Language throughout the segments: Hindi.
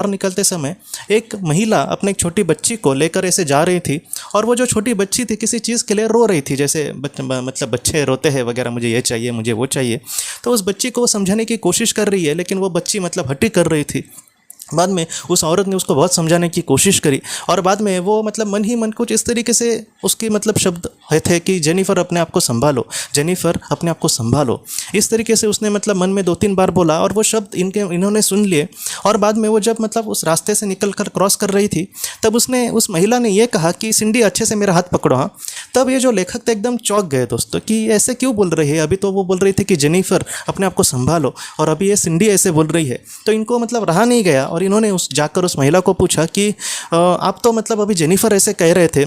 बाहर निकलते समय एक महिला अपने एक छोटी बच्ची को लेकर ऐसे जा रही थी, और वो जो छोटी बच्ची थी किसी चीज़ के लिए रो रही थी, जैसे मतलब बच्चे रोते हैं वगैरह, मुझे ये चाहिए, मुझे वो चाहिए। तो उस बच्ची को वो समझाने की कोशिश कर रही है, लेकिन वो बच्ची मतलब हटी कर रही थी। बाद में उस औरत ने उसको बहुत समझाने की कोशिश करी, और बाद में वो मतलब मन ही मन कुछ इस तरीके से उसकी मतलब शब्द है थे कि जेनिफर अपने आप को संभालो, जेनिफर अपने आप को संभालो। इस तरीके से उसने मतलब मन में 2-3 बार बोला, और वो शब्द इन्होंने सुन लिए। और बाद में वो जब मतलब उस रास्ते से निकल कर क्रॉस कर रही थी, तब उस महिला ने ये कहा कि सिंडी अच्छे से मेरा हाथ पकड़ो। हाँ, तब ये जो लेखक थे एकदम चौंक गए दोस्तों कि ऐसे क्यों बोल रही है। अभी तो वो बोल रही थी कि जेनिफर अपने आप को संभालो, और अभी ये सिंडी ऐसे बोल रही है। तो इनको मतलब रहा नहीं गया, और इन्होंने जाकर उस महिला को पूछा कि आप तो मतलब अभी जेनिफर ऐसे कह रहे थे,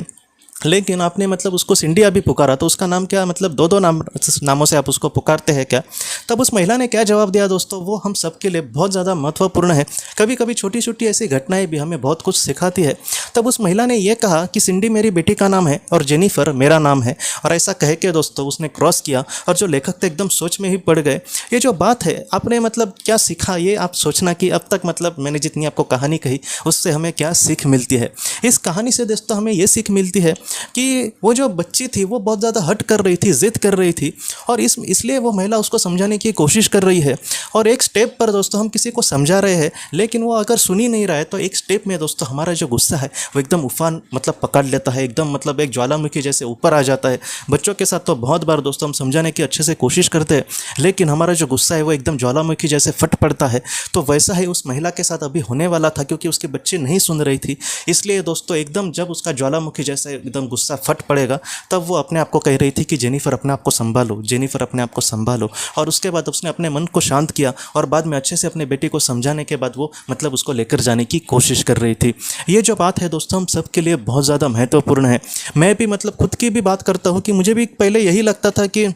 लेकिन आपने मतलब उसको सिंडी अभी पुकारा, तो उसका नाम क्या, मतलब दो नामों से आप उसको पुकारते हैं क्या। तब उस महिला ने क्या जवाब दिया दोस्तों, वो हम सब के लिए बहुत ज़्यादा महत्वपूर्ण है। कभी कभी छोटी छोटी ऐसी घटनाएं भी हमें बहुत कुछ सिखाती है। तब उस महिला ने यह कहा कि सिंडी मेरी बेटी का नाम है और जेनिफर मेरा नाम है। और ऐसा कह के दोस्तों उसने क्रॉस किया, और जो लेखक थे एकदम सोच में ही पड़ गए। ये जो बात है, आपने मतलब क्या सीखा, ये आप सोचना कि अब तक मतलब मैंने जितनी आपको कहानी कही उससे हमें क्या सीख मिलती है। इस कहानी से दोस्तों हमें ये सीख मिलती है कि वो जो बच्ची थी वो बहुत ज़्यादा हट कर रही थी, ज़िद कर रही थी, और इसलिए वो महिला उसको समझाने की कोशिश कर रही है। और एक स्टेप पर दोस्तों हम किसी को समझा रहे हैं, लेकिन वो अगर सुन ही नहीं रहा है, तो एक स्टेप में दोस्तों हमारा जो गुस्सा है वो एकदम उफान मतलब पकड़ लेता है, एकदम मतलब एक ज्वालामुखी जैसे ऊपर आ जाता है। बच्चों के साथ तो बहुत बार दोस्तों हम समझाने की अच्छे से कोशिश करते हैं, लेकिन हमारा जो गुस्सा है वो एकदम ज्वालामुखी जैसे फट पड़ता है। तो वैसा ही उस महिला के साथ अभी होने वाला था, क्योंकि उसकी बच्ची नहीं सुन रही थी। इसलिए दोस्तों एकदम जब उसका ज्वालामुखी जैसे एकदम गुस्सा फट पड़ेगा, तब वो अपने आप को कह रही थी कि जेनिफर अपने आप को संभालो, जेनिफर अपने आप को संभालो। और उसके बाद उसने अपने मन को शांत किया, और बाद में अच्छे से अपने बेटी को समझाने के बाद वो मतलब उसको लेकर जाने की कोशिश कर रही थी। ये जो बात है दोस्तों हम सब के लिए बहुत ज़्यादा महत्वपूर्ण है। मैं भी मतलब खुद की भी बात करता हूँ कि मुझे भी पहले यही लगता था कि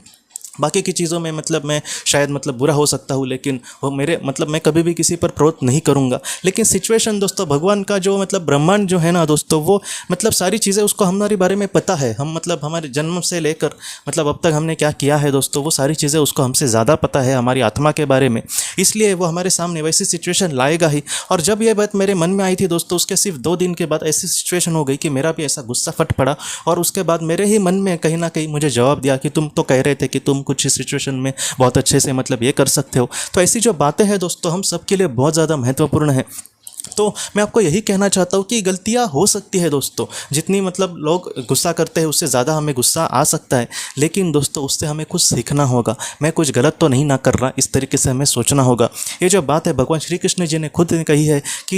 बाकी की चीज़ों में मतलब मैं शायद मतलब बुरा हो सकता हूँ, लेकिन वो मेरे मतलब मैं कभी भी किसी पर क्रोध नहीं करूँगा। लेकिन सिचुएशन दोस्तों, भगवान का जो मतलब ब्रह्मांड जो है ना दोस्तों, वो मतलब सारी चीज़ें उसको हमारे बारे में पता है। हम मतलब हमारे जन्म से लेकर मतलब अब तक हमने क्या किया है दोस्तों, वो सारी चीज़ें उसको हमसे ज़्यादा पता है हमारी आत्मा के बारे में। इसलिए वो हमारे सामने वैसी सिचुएशन लाएगा ही। और जब ये बात मेरे मन में आई थी दोस्तों, उसके सिर्फ 2 दिन के बाद ऐसी सिचुएशन हो गई कि मेरा भी ऐसा गुस्सा फट पड़ा, और उसके बाद मेरे ही मन में कहीं ना कहीं मुझे जवाब दिया कि तुम तो कह रहे थे कि तुम कुछ सिचुएशन में बहुत अच्छे से मतलब ये कर सकते हो। तो ऐसी जो बातें हैं दोस्तों हम सब के लिए बहुत ज़्यादा महत्वपूर्ण है। तो मैं आपको यही कहना चाहता हूँ कि गलतियाँ हो सकती है दोस्तों, जितनी मतलब लोग गुस्सा करते हैं उससे ज़्यादा हमें गुस्सा आ सकता है, लेकिन दोस्तों उससे हमें कुछ सीखना होगा। मैं कुछ गलत तो नहीं ना कर रहा, इस तरीके से हमें सोचना होगा। ये जो बात है भगवान श्री कृष्ण जी ने खुद कही है कि